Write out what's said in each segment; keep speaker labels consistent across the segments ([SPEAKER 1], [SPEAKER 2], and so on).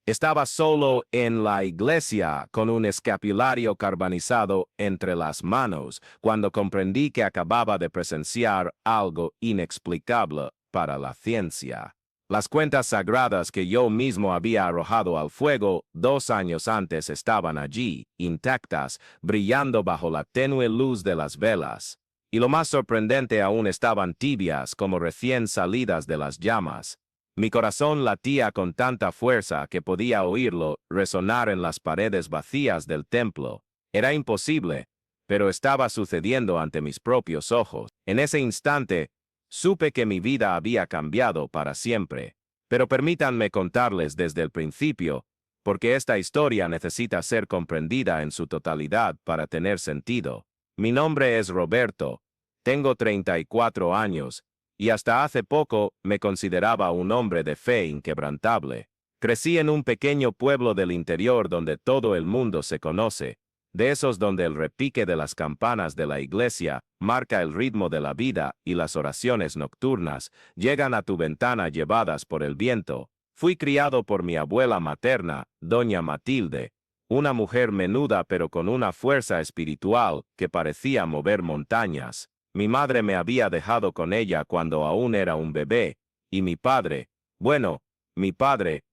[SPEAKER 1] Estaba solo en la iglesia con un escapulario carbonizado entre las manos cuando comprendí que acababa de presenciar algo inexplicable para la ciencia. Las cuentas sagradas que yo mismo había arrojado al fuego 2 años antes estaban allí, intactas, brillando bajo la tenue luz de las velas. Y lo más sorprendente aún estaban tibias como recién salidas de las llamas. Mi corazón latía con tanta fuerza que podía oírlo resonar en las paredes vacías del templo. Era imposible, pero estaba sucediendo ante mis propios ojos. En ese instante, supe que mi vida había cambiado para siempre. Pero permítanme contarles desde el principio, porque esta historia necesita ser comprendida en su totalidad para tener sentido. Mi nombre es Roberto, tengo 34 años, y hasta hace poco me consideraba un hombre de fe inquebrantable. Crecí en un pequeño pueblo del interior donde todo el mundo se conoce, de esos donde el repique de las campanas de la iglesia marca el ritmo de la vida y las oraciones nocturnas llegan a tu ventana llevadas por el viento. Fui criado por mi abuela materna, doña Matilde, una mujer menuda pero con una fuerza espiritual que parecía mover montañas. Mi madre me había dejado con ella cuando aún era un bebé, y mi padre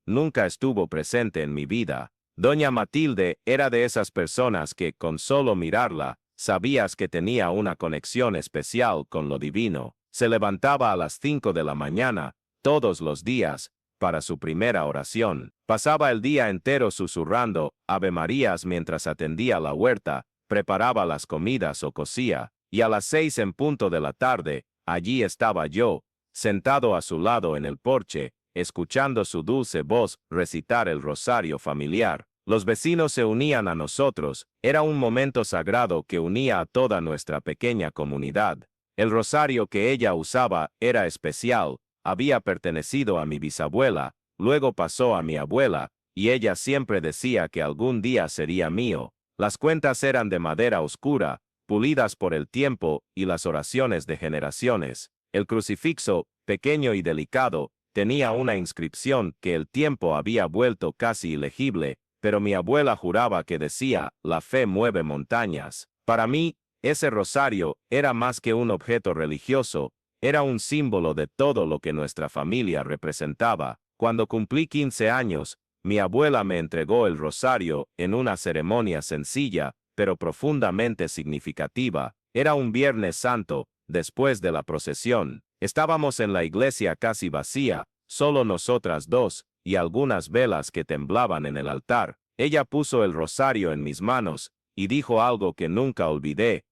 [SPEAKER 1] nunca estuvo presente en mi vida. Doña Matilde era de esas personas que, con solo mirarla, sabías que tenía una conexión especial con lo divino. Se levantaba a las 5 de la mañana, todos los días, para su primera oración. Pasaba el día entero susurrando Ave Marías mientras atendía la huerta, preparaba las comidas o cosía, y a las 6 en punto de la tarde, allí estaba yo, sentado a su lado en el porche, escuchando su dulce voz recitar el rosario familiar. Los vecinos se unían a nosotros, era un momento sagrado que unía a toda nuestra pequeña comunidad. El rosario que ella usaba era especial, había pertenecido a mi bisabuela, luego pasó a mi abuela, y ella siempre decía que algún día sería mío. Las cuentas eran de madera oscura, pulidas por el tiempo y las oraciones de generaciones. El crucifixo, pequeño y delicado, tenía una inscripción que el tiempo había vuelto casi ilegible, pero mi abuela juraba que decía, la fe mueve montañas. Para mí, ese rosario era más que un objeto religioso, era un símbolo de todo lo que nuestra familia representaba. Cuando cumplí 15 años, mi abuela me entregó el rosario en una ceremonia sencilla, pero profundamente significativa. Era un Viernes Santo, después de la procesión. Estábamos en la iglesia casi vacía, solo nosotras dos, y algunas velas que temblaban en el altar. Ella puso el rosario en mis manos, y dijo algo que nunca olvidé.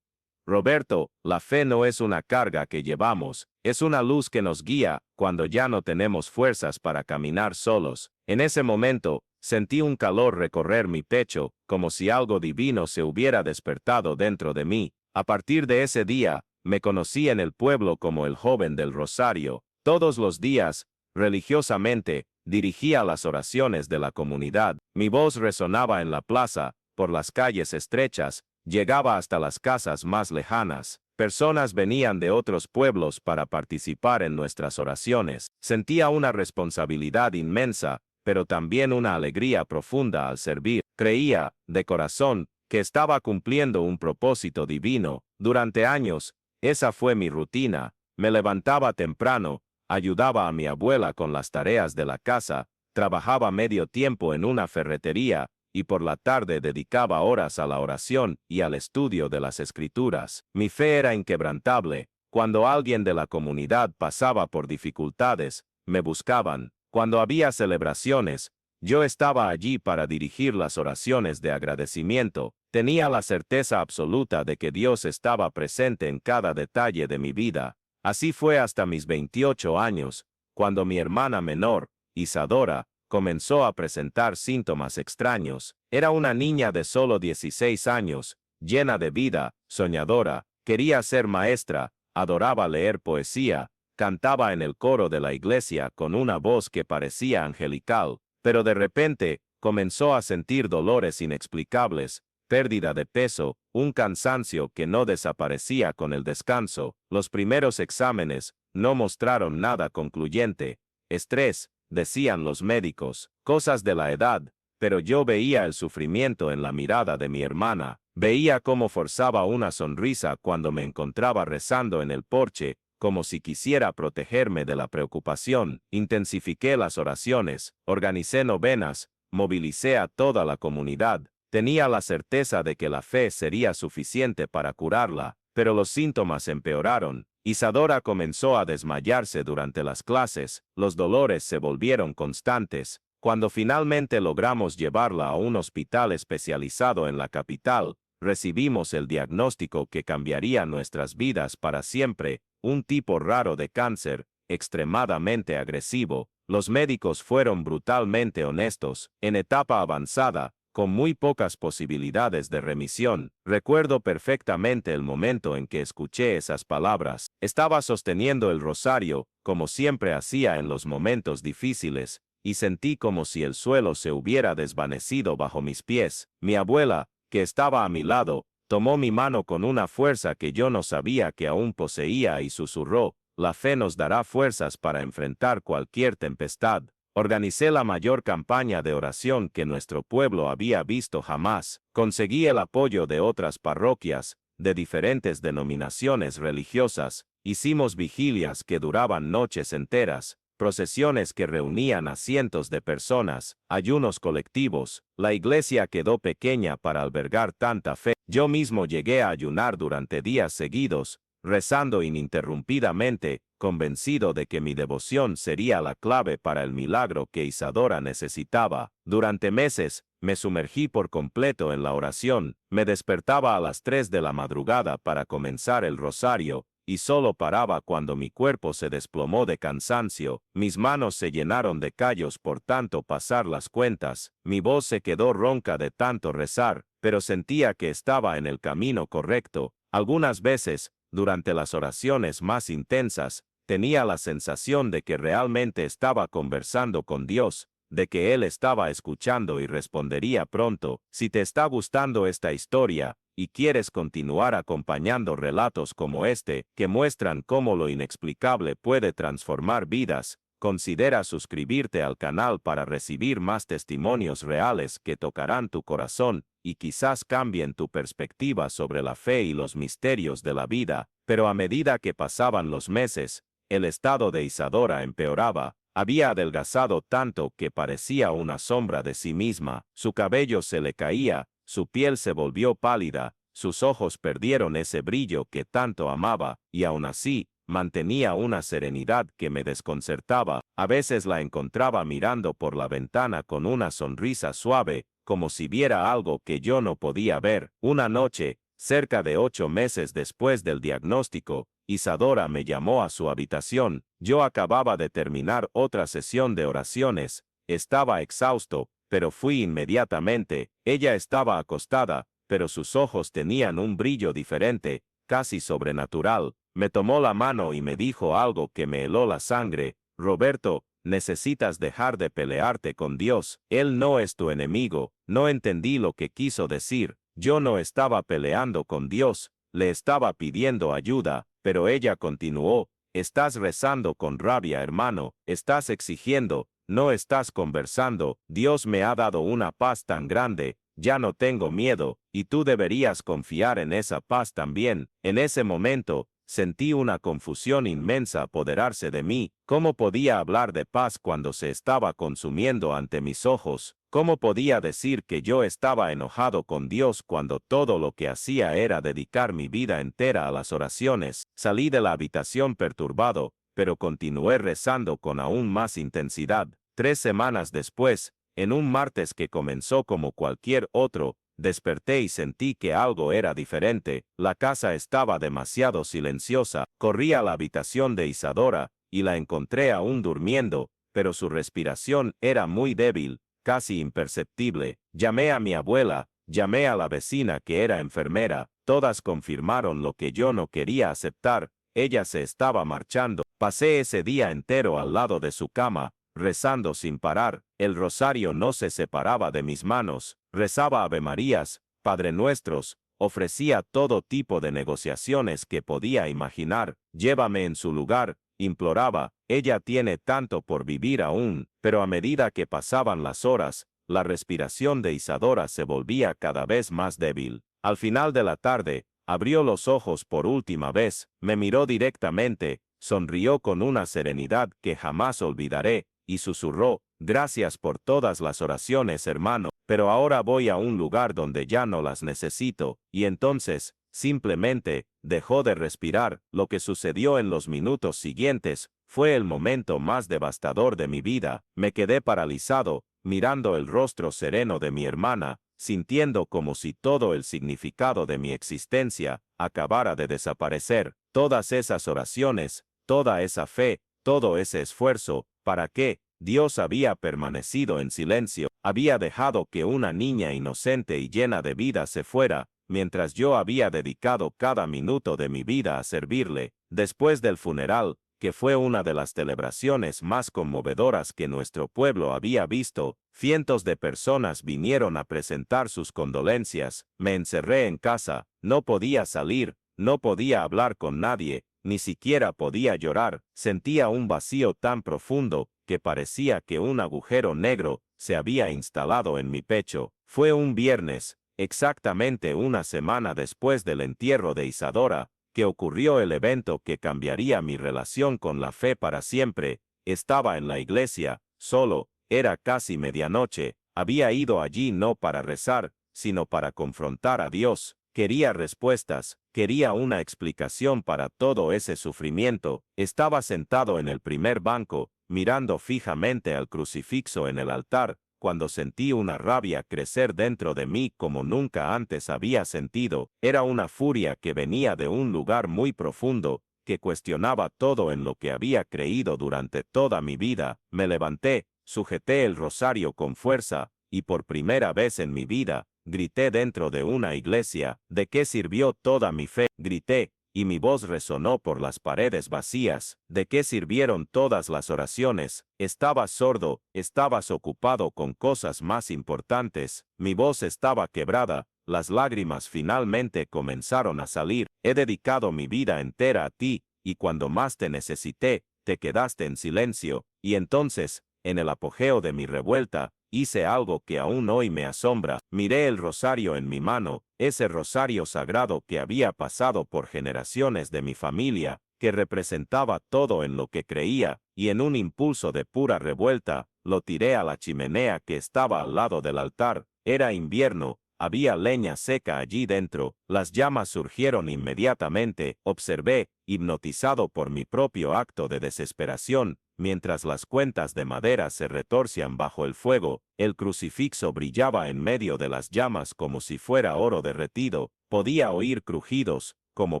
[SPEAKER 1] Roberto, la fe no es una carga que llevamos, es una luz que nos guía cuando ya no tenemos fuerzas para caminar solos. En ese momento, sentí un calor recorrer mi pecho, como si algo divino se hubiera despertado dentro de mí. A partir de ese día, me conocí en el pueblo como el joven del rosario. Todos los días, religiosamente, dirigía las oraciones de la comunidad. Mi voz resonaba en la plaza, por las calles estrechas, llegaba hasta las casas más lejanas. Personas venían de otros pueblos para participar en nuestras oraciones. Sentía una responsabilidad inmensa, pero también una alegría profunda al servir. Creía, de corazón, que estaba cumpliendo un propósito divino. Durante años, esa fue mi rutina. Me levantaba temprano, ayudaba a mi abuela con las tareas de la casa, trabajaba medio tiempo en una ferretería, y por la tarde dedicaba horas a la oración y al estudio de las escrituras. Mi fe era inquebrantable. Cuando alguien de la comunidad pasaba por dificultades, me buscaban. Cuando había celebraciones, yo estaba allí para dirigir las oraciones de agradecimiento. Tenía la certeza absoluta de que Dios estaba presente en cada detalle de mi vida. Así fue hasta mis 28 años, cuando mi hermana menor, Isadora, comenzó a presentar síntomas extraños. Era una niña de solo 16 años, llena de vida, soñadora, quería ser maestra, adoraba leer poesía, cantaba en el coro de la iglesia con una voz que parecía angelical, pero de repente comenzó a sentir dolores inexplicables, pérdida de peso, un cansancio que no desaparecía con el descanso. Los primeros exámenes no mostraron nada concluyente. Estrés, decían los médicos, cosas de la edad, pero yo veía el sufrimiento en la mirada de mi hermana, veía cómo forzaba una sonrisa cuando me encontraba rezando en el porche, como si quisiera protegerme de la preocupación. Intensifiqué las oraciones, organicé novenas, movilicé a toda la comunidad. Tenía la certeza de que la fe sería suficiente para curarla, pero los síntomas empeoraron. Isadora comenzó a desmayarse durante las clases, los dolores se volvieron constantes. Cuando finalmente logramos llevarla a un hospital especializado en la capital, recibimos el diagnóstico que cambiaría nuestras vidas para siempre, un tipo raro de cáncer, extremadamente agresivo. Los médicos fueron brutalmente honestos, en etapa avanzada, con muy pocas posibilidades de remisión. Recuerdo perfectamente el momento en que escuché esas palabras. Estaba sosteniendo el rosario, como siempre hacía en los momentos difíciles, y sentí como si el suelo se hubiera desvanecido bajo mis pies. Mi abuela, que estaba a mi lado, tomó mi mano con una fuerza que yo no sabía que aún poseía y susurró, «La fe nos dará fuerzas para enfrentar cualquier tempestad». Organicé la mayor campaña de oración que nuestro pueblo había visto jamás. Conseguí el apoyo de otras parroquias, de diferentes denominaciones religiosas. Hicimos vigilias que duraban noches enteras, procesiones que reunían a cientos de personas, ayunos colectivos. La iglesia quedó pequeña para albergar tanta fe. Yo mismo llegué a ayunar durante días seguidos, rezando ininterrumpidamente, convencido de que mi devoción sería la clave para el milagro que Isadora necesitaba. Durante meses, me sumergí por completo en la oración, me despertaba a las 3 de la madrugada para comenzar el rosario, y solo paraba cuando mi cuerpo se desplomó de cansancio, mis manos se llenaron de callos por tanto pasar las cuentas, mi voz se quedó ronca de tanto rezar, pero sentía que estaba en el camino correcto. Algunas veces, durante las oraciones más intensas, tenía la sensación de que realmente estaba conversando con Dios, de que Él estaba escuchando y respondería pronto. Si te está gustando esta historia, y quieres continuar acompañando relatos como este, que muestran cómo lo inexplicable puede transformar vidas, considera suscribirte al canal para recibir más testimonios reales que tocarán tu corazón, y quizás cambien tu perspectiva sobre la fe y los misterios de la vida. Pero a medida que pasaban los meses, el estado de Isadora empeoraba. Había adelgazado tanto que parecía una sombra de sí misma, su cabello se le caía, su piel se volvió pálida, sus ojos perdieron ese brillo que tanto amaba, y aún así, mantenía una serenidad que me desconcertaba. A veces la encontraba mirando por la ventana con una sonrisa suave, como si viera algo que yo no podía ver. Una noche, cerca de 8 meses después del diagnóstico, Isadora me llamó a su habitación. Yo acababa de terminar otra sesión de oraciones, estaba exhausto, pero fui inmediatamente. Ella estaba acostada, pero sus ojos tenían un brillo diferente, casi sobrenatural. Me tomó la mano y me dijo algo que me heló la sangre. «Roberto, necesitas dejar de pelearte con Dios. Él no es tu enemigo». No entendí lo que quiso decir. Yo no estaba peleando con Dios, le estaba pidiendo ayuda, pero ella continuó. «Estás rezando con rabia, hermano, estás exigiendo, no estás conversando. Dios me ha dado una paz tan grande, ya no tengo miedo, y tú deberías confiar en esa paz también». En ese momento, sentí una confusión inmensa apoderarse de mí. ¿Cómo podía hablar de paz cuando se estaba consumiendo ante mis ojos? ¿Cómo podía decir que yo estaba enojado con Dios cuando todo lo que hacía era dedicar mi vida entera a las oraciones? Salí de la habitación perturbado, pero continué rezando con aún más intensidad. 3 semanas después, en un martes que comenzó como cualquier otro, desperté y sentí que algo era diferente. La casa estaba demasiado silenciosa. Corrí a la habitación de Isadora, y la encontré aún durmiendo, pero su respiración era muy débil, casi imperceptible. Llamé a mi abuela, llamé a la vecina que era enfermera. Todas confirmaron lo que yo no quería aceptar. Ella se estaba marchando. Pasé ese día entero al lado de su cama, rezando sin parar. El rosario no se separaba de mis manos. Rezaba avemarías, Padre Nuestros, ofrecía todo tipo de negociaciones que podía imaginar. «Llévame en su lugar», imploraba, ella tiene tanto por vivir aún, pero a medida que pasaban las horas, la respiración de Isadora se volvía cada vez más débil. Al final de la tarde, abrió los ojos por última vez, me miró directamente, sonrió con una serenidad que jamás olvidaré, y susurró, gracias por todas las oraciones, hermano, pero ahora voy a un lugar donde ya no las necesito, y entonces, simplemente, dejó de respirar. Lo que sucedió en los minutos siguientes fue el momento más devastador de mi vida. Me quedé paralizado, mirando el rostro sereno de mi hermana, sintiendo como si todo el significado de mi existencia acabara de desaparecer. Todas esas oraciones, toda esa fe, todo ese esfuerzo, ¿para qué? Dios había permanecido en silencio, había dejado que una niña inocente y llena de vida se fuera, mientras yo había dedicado cada minuto de mi vida a servirle. Después del funeral, que fue una de las celebraciones más conmovedoras que nuestro pueblo había visto, cientos de personas vinieron a presentar sus condolencias. Me encerré en casa, no podía salir, no podía hablar con nadie, ni siquiera podía llorar. Sentía un vacío tan profundo que parecía que un agujero negro se había instalado en mi pecho. Fue un viernes, exactamente una semana después del entierro de Isadora, que ocurrió el evento que cambiaría mi relación con la fe para siempre. Estaba en la iglesia, solo, era casi medianoche, había ido allí no para rezar, sino para confrontar a Dios. Quería respuestas, quería una explicación para todo ese sufrimiento. Estaba sentado en el primer banco, mirando fijamente al crucifijo en el altar, cuando sentí una rabia crecer dentro de mí como nunca antes había sentido. Era una furia que venía de un lugar muy profundo, que cuestionaba todo en lo que había creído durante toda mi vida. Me levanté, sujeté el rosario con fuerza, y por primera vez en mi vida, grité dentro de una iglesia. ¿De qué sirvió toda mi fe? Grité, y mi voz resonó por las paredes vacías. ¿De qué sirvieron todas las oraciones? Estabas sordo, estabas ocupado con cosas más importantes. Mi voz estaba quebrada, las lágrimas finalmente comenzaron a salir. He dedicado mi vida entera a ti, y cuando más te necesité, te quedaste en silencio. Y entonces, en el apogeo de mi revuelta, hice algo que aún hoy me asombra. Miré el rosario en mi mano, ese rosario sagrado que había pasado por generaciones de mi familia, que representaba todo en lo que creía, y en un impulso de pura revuelta, lo tiré a la chimenea que estaba al lado del altar. Era invierno, había leña seca allí dentro, las llamas surgieron inmediatamente. Observé, hipnotizado por mi propio acto de desesperación, mientras las cuentas de madera se retorcían bajo el fuego. El crucifijo brillaba en medio de las llamas como si fuera oro derretido. Podía oír crujidos, como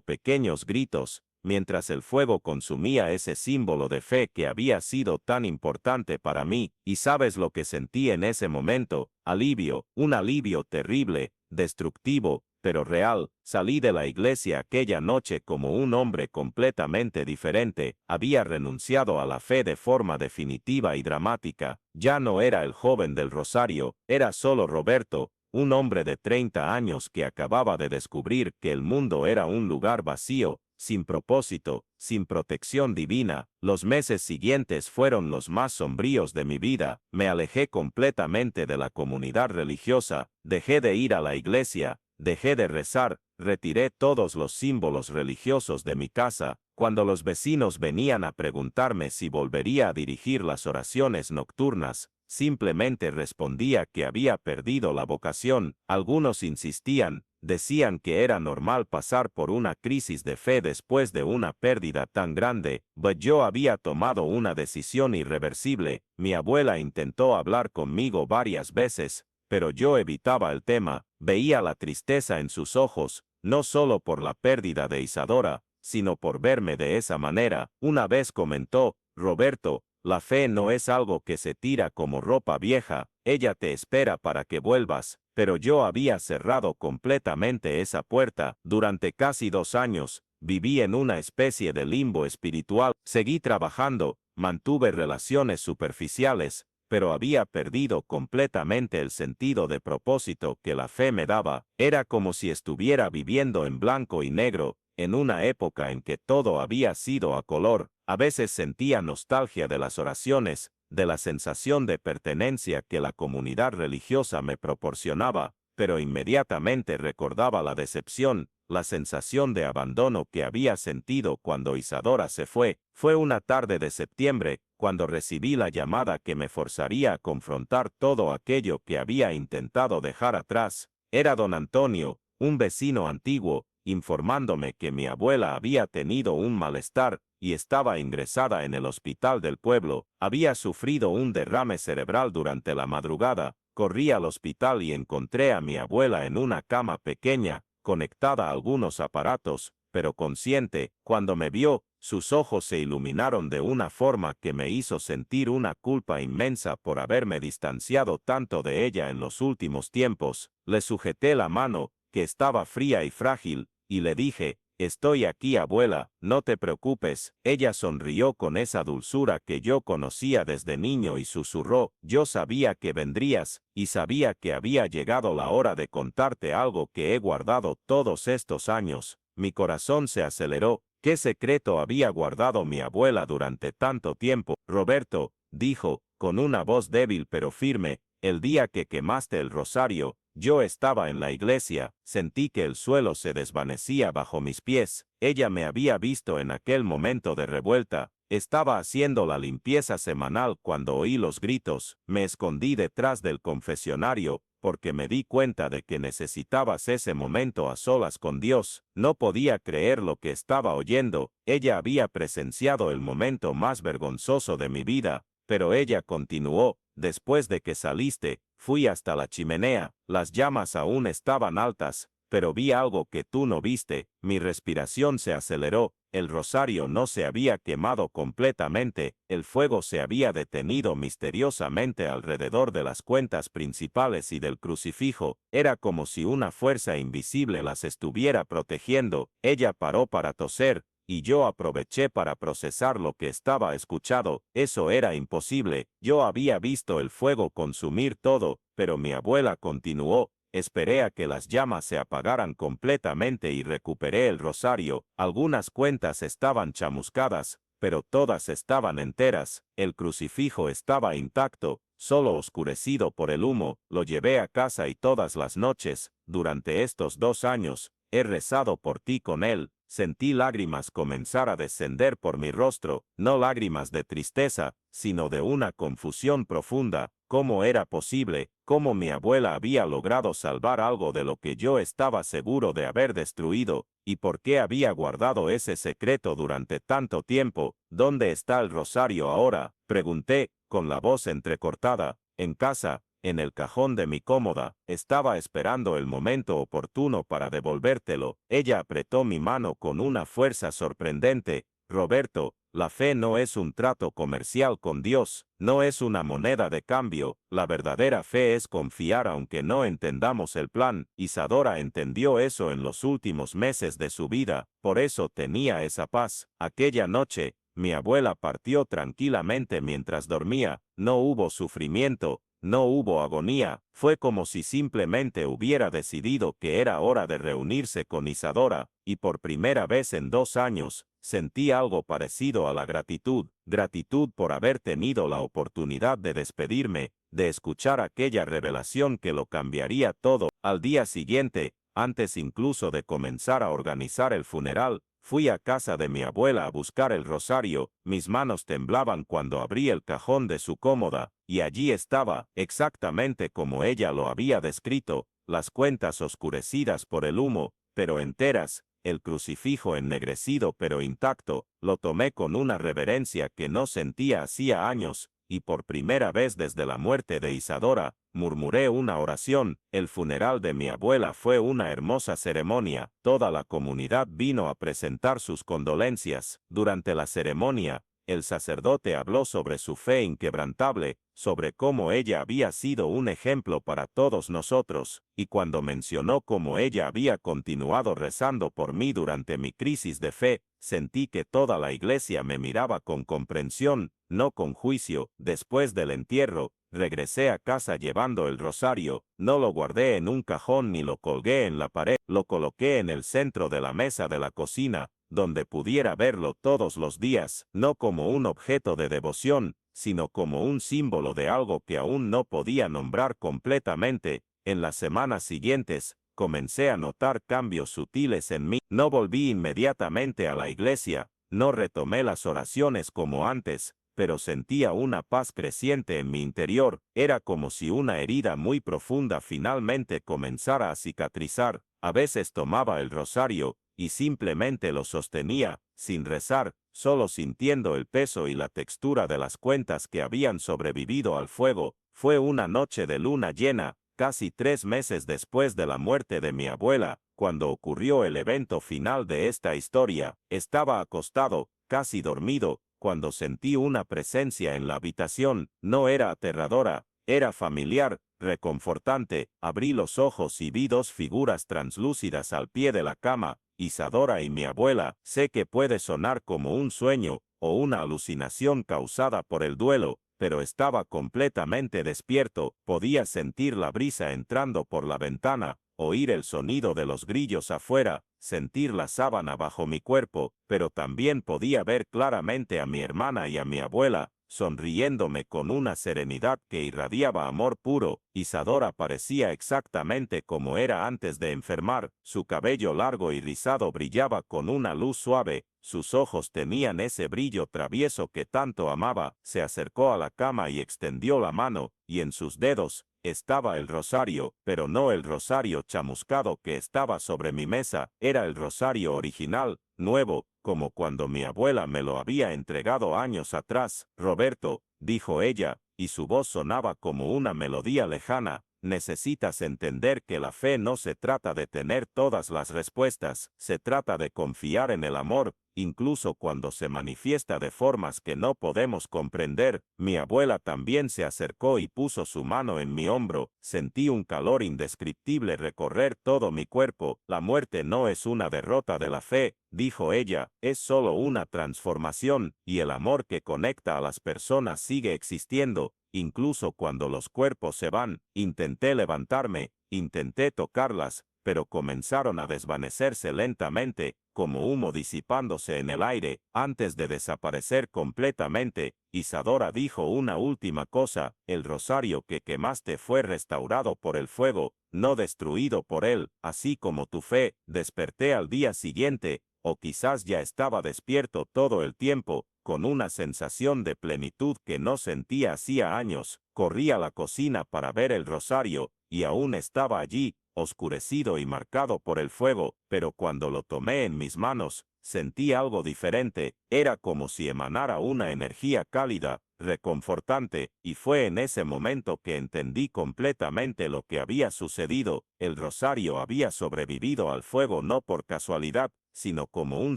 [SPEAKER 1] pequeños gritos, mientras el fuego consumía ese símbolo de fe que había sido tan importante para mí. ¿Y sabes lo que sentí en ese momento? Alivio, un alivio terrible, destructivo, pero real. Salí de la iglesia aquella noche como un hombre completamente diferente. Había renunciado a la fe de forma definitiva y dramática. Ya no era el joven del rosario, era solo Roberto, un hombre de 30 años que acababa de descubrir que el mundo era un lugar vacío, sin propósito, sin protección divina. Los meses siguientes fueron los más sombríos de mi vida. Me alejé completamente de la comunidad religiosa, dejé de ir a la iglesia, dejé de rezar, retiré todos los símbolos religiosos de mi casa. Cuando los vecinos venían a preguntarme si volvería a dirigir las oraciones nocturnas, simplemente respondía que había perdido la vocación. Algunos insistían, decían que era normal pasar por una crisis de fe después de una pérdida tan grande, pero yo había tomado una decisión irreversible. Mi abuela intentó hablar conmigo varias veces, pero yo evitaba el tema. Veía la tristeza en sus ojos, no solo por la pérdida de Isadora, sino por verme de esa manera. Una vez comentó, Roberto, la fe no es algo que se tira como ropa vieja, ella te espera para que vuelvas. Pero yo había cerrado completamente esa puerta. Durante casi 2 años, viví en una especie de limbo espiritual. Seguí trabajando, mantuve relaciones superficiales, pero había perdido completamente el sentido de propósito que la fe me daba. Era como si estuviera viviendo en blanco y negro, en una época en que todo había sido a color, a veces sentía nostalgia de las oraciones, de la sensación de pertenencia que la comunidad religiosa me proporcionaba, pero inmediatamente recordaba la decepción, la sensación de abandono que había sentido cuando Isadora se fue. Fue una tarde de septiembre, cuando recibí la llamada que me forzaría a confrontar todo aquello que había intentado dejar atrás. Era don Antonio, un vecino antiguo, informándome que mi abuela había tenido un malestar y estaba ingresada en el hospital del pueblo. Había sufrido un derrame cerebral durante la madrugada. Corrí al hospital y encontré a mi abuela en una cama pequeña, conectada a algunos aparatos, pero consciente. Cuando me vio, sus ojos se iluminaron de una forma que me hizo sentir una culpa inmensa por haberme distanciado tanto de ella en los últimos tiempos. Le sujeté la mano, que estaba fría y frágil, y le dije: «Estoy aquí, abuela, no te preocupes». Ella sonrió con esa dulzura que yo conocía desde niño y susurró: «Yo sabía que vendrías, y sabía que había llegado la hora de contarte algo que he guardado todos estos años». Mi corazón se aceleró. ¿Qué secreto había guardado mi abuela durante tanto tiempo? «Roberto», dijo, con una voz débil pero firme, «el día que quemaste el rosario, yo estaba en la iglesia, sentí que el suelo se desvanecía bajo mis pies». Ella me había visto en aquel momento de revuelta. Estaba haciendo la limpieza semanal cuando oí los gritos. Me escondí detrás del confesionario, porque me di cuenta de que necesitabas ese momento a solas con Dios. No podía creer lo que estaba oyendo. Ella había presenciado el momento más vergonzoso de mi vida, pero ella continuó: «Después de que saliste, fui hasta la chimenea. Las llamas aún estaban altas, pero vi algo que tú no viste». Mi respiración se aceleró. El rosario no se había quemado completamente, el fuego se había detenido misteriosamente alrededor de las cuentas principales y del crucifijo. Era como si una fuerza invisible las estuviera protegiendo. Ella paró para toser, y yo aproveché para procesar lo que estaba escuchando. Eso era imposible. Yo había visto el fuego consumir todo, pero mi abuela continuó: «Esperé a que las llamas se apagaran completamente y recuperé el rosario. Algunas cuentas estaban chamuscadas, pero todas estaban enteras. El crucifijo estaba intacto, solo oscurecido por el humo. Lo llevé a casa y todas las noches, durante estos 2 años, he rezado por ti con él». Sentí lágrimas comenzar a descender por mi rostro, no lágrimas de tristeza, sino de una confusión profunda. ¿Cómo era posible? ¿Cómo mi abuela había logrado salvar algo de lo que yo estaba seguro de haber destruido? ¿Y por qué había guardado ese secreto durante tanto tiempo? «¿Dónde está el rosario ahora?», pregunté, con la voz entrecortada. «En casa, en el cajón de mi cómoda. Estaba esperando el momento oportuno para devolvértelo». Ella apretó mi mano con una fuerza sorprendente. «Roberto, la fe no es un trato comercial con Dios, no es una moneda de cambio. La verdadera fe es confiar aunque no entendamos el plan». Isadora entendió eso en los últimos meses de su vida, por eso tenía esa paz. Aquella noche, mi abuela partió tranquilamente mientras dormía. No hubo sufrimiento, no hubo agonía. Fue como si simplemente hubiera decidido que era hora de reunirse con Isadora, y por primera vez en 2 años, sentí algo parecido a la gratitud. Gratitud por haber tenido la oportunidad de despedirme, de escuchar aquella revelación que lo cambiaría todo. Al día siguiente, antes incluso de comenzar a organizar el funeral, fui a casa de mi abuela a buscar el rosario. Mis manos temblaban cuando abrí el cajón de su cómoda, y allí estaba, exactamente como ella lo había descrito, las cuentas oscurecidas por el humo, pero enteras, el crucifijo ennegrecido pero intacto. Lo tomé con una reverencia que no sentía hacía años, y por primera vez desde la muerte de Isadora, murmuré una oración. El funeral de mi abuela fue una hermosa ceremonia. Toda la comunidad vino a presentar sus condolencias. Durante la ceremonia, el sacerdote habló sobre su fe inquebrantable, sobre cómo ella había sido un ejemplo para todos nosotros, y cuando mencionó cómo ella había continuado rezando por mí durante mi crisis de fe, sentí que toda la iglesia me miraba con comprensión, no con juicio. Después del entierro, Regresé a casa llevando el rosario, no lo guardé en un cajón ni lo colgué en la pared, lo coloqué en el centro de la mesa de la cocina, donde pudiera verlo todos los días, no como un objeto de devoción, sino como un símbolo de algo que aún no podía nombrar completamente. En las semanas siguientes, comencé a notar cambios sutiles en mí. No volví inmediatamente a la iglesia, no retomé las oraciones como antes, pero sentía una paz creciente en mi interior. Era como si una herida muy profunda finalmente comenzara a cicatrizar. A veces tomaba el rosario y simplemente lo sostenía, sin rezar, solo sintiendo el peso y la textura de las cuentas que habían sobrevivido al fuego. Fue una noche de luna llena, casi 3 meses después de la muerte de mi abuela, cuando ocurrió el evento final de esta historia. Estaba acostado, casi dormido, cuando sentí una presencia en la habitación. No era aterradora, era familiar, reconfortante. Abrí los ojos y vi 2 figuras translúcidas al pie de la cama, Isadora y mi abuela. Sé que puede sonar como un sueño o una alucinación causada por el duelo, pero estaba completamente despierto. Podía sentir la brisa entrando por la ventana, oír el sonido de los grillos afuera, sentir la sábana bajo mi cuerpo, pero también podía ver claramente a mi hermana y a mi abuela, sonriéndome con una serenidad que irradiaba amor puro. Isadora parecía exactamente como era antes de enfermar, su cabello largo y rizado brillaba con una luz suave, sus ojos tenían ese brillo travieso que tanto amaba. Se acercó a la cama y extendió la mano, y en sus dedos estaba el rosario, pero no el rosario chamuscado que estaba sobre mi mesa, era el rosario original, nuevo, como cuando mi abuela me lo había entregado años atrás. Roberto, dijo ella, y su voz sonaba como una melodía lejana, necesitas entender que la fe no se trata de tener todas las respuestas, se trata de confiar en el amor, incluso cuando se manifiesta de formas que no podemos comprender. Mi abuela también se acercó y puso su mano en mi hombro. Sentí un calor indescriptible recorrer todo mi cuerpo. La muerte no es una derrota de la fe, dijo ella, es solo una transformación, y el amor que conecta a las personas sigue existiendo, incluso cuando los cuerpos se van. Intenté levantarme, intenté tocarlas, pero comenzaron a desvanecerse lentamente, como humo disipándose en el aire, antes de desaparecer completamente. Isadora dijo una última cosa, el rosario que quemaste fue restaurado por el fuego, no destruido por él, así como tu fe. Desperté al día siguiente, o quizás ya estaba despierto todo el tiempo, con una sensación de plenitud que no sentía hacía años. Corrí a la cocina para ver el rosario, y aún estaba allí, oscurecido y marcado por el fuego, pero cuando lo tomé en mis manos, sentí algo diferente. Era como si emanara una energía cálida, reconfortante, y fue en ese momento que entendí completamente lo que había sucedido. El rosario había sobrevivido al fuego no por casualidad, sino como un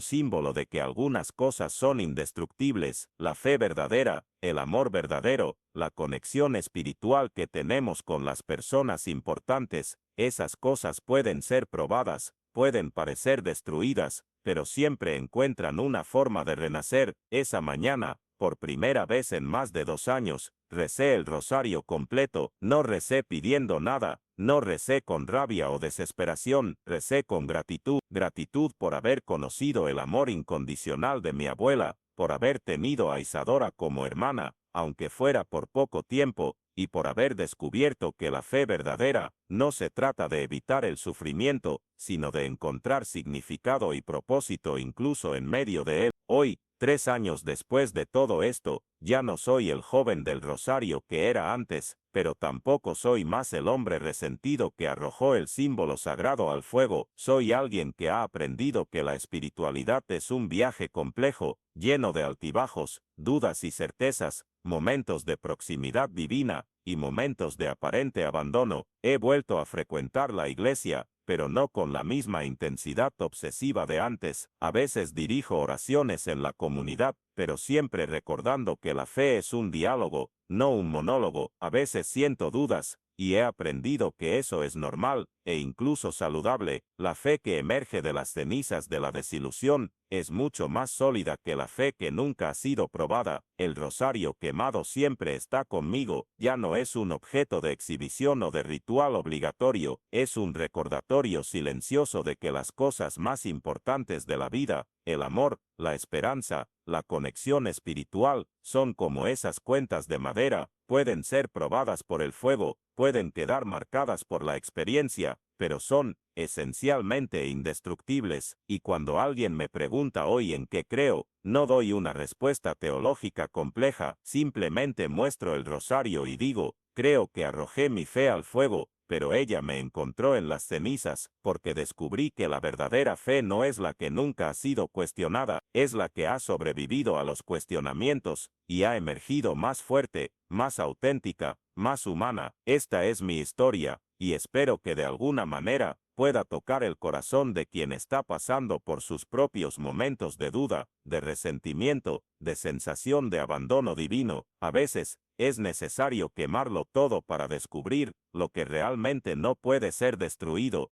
[SPEAKER 1] símbolo de que algunas cosas son indestructibles. La fe verdadera, el amor verdadero, la conexión espiritual que tenemos con las personas importantes, esas cosas pueden ser probadas, pueden parecer destruidas, pero siempre encuentran una forma de renacer. Esa mañana, por primera vez en más de 2 años, recé el rosario completo. No recé pidiendo nada, no recé con rabia o desesperación, recé con gratitud. Gratitud por haber conocido el amor incondicional de mi abuela, por haber tenido a Isadora como hermana, aunque fuera por poco tiempo, y por haber descubierto que la fe verdadera no se trata de evitar el sufrimiento, sino de encontrar significado y propósito incluso en medio de él. Hoy, 3 años después de todo esto, ya no soy el joven del rosario que era antes, pero tampoco soy más el hombre resentido que arrojó el símbolo sagrado al fuego. Soy alguien que ha aprendido que la espiritualidad es un viaje complejo, lleno de altibajos, dudas y certezas, momentos de proximidad divina y momentos de aparente abandono. He vuelto a frecuentar la iglesia, pero no con la misma intensidad obsesiva de antes. A veces dirijo oraciones en la comunidad, pero siempre recordando que la fe es un diálogo, no un monólogo. A veces siento dudas,
[SPEAKER 2] y he aprendido que eso es normal e incluso saludable. La fe que emerge de las cenizas de la desilusión es mucho más sólida que la fe que nunca ha sido probada. El rosario quemado siempre está conmigo, ya no es un objeto de exhibición o de ritual obligatorio, es un recordatorio silencioso de que las cosas más importantes de la vida, el amor, la esperanza, la conexión espiritual, son como esas cuentas de madera, pueden ser probadas por el fuego, pueden quedar marcadas por la experiencia, pero son esencialmente indestructibles, y cuando alguien me pregunta hoy en qué creo, no doy una respuesta teológica compleja, simplemente muestro el rosario y digo, creo que arrojé mi fe al fuego, pero ella me encontró en las cenizas, porque descubrí que la verdadera fe no es la que nunca ha sido cuestionada, es la que ha sobrevivido a los cuestionamientos, y ha emergido más fuerte, más auténtica, más humana. Esta es mi historia, y espero que de alguna manera pueda tocar el corazón de quien está pasando por sus propios momentos de duda, de resentimiento, de sensación de abandono divino. A veces, es necesario quemarlo todo para descubrir lo que realmente no puede ser destruido,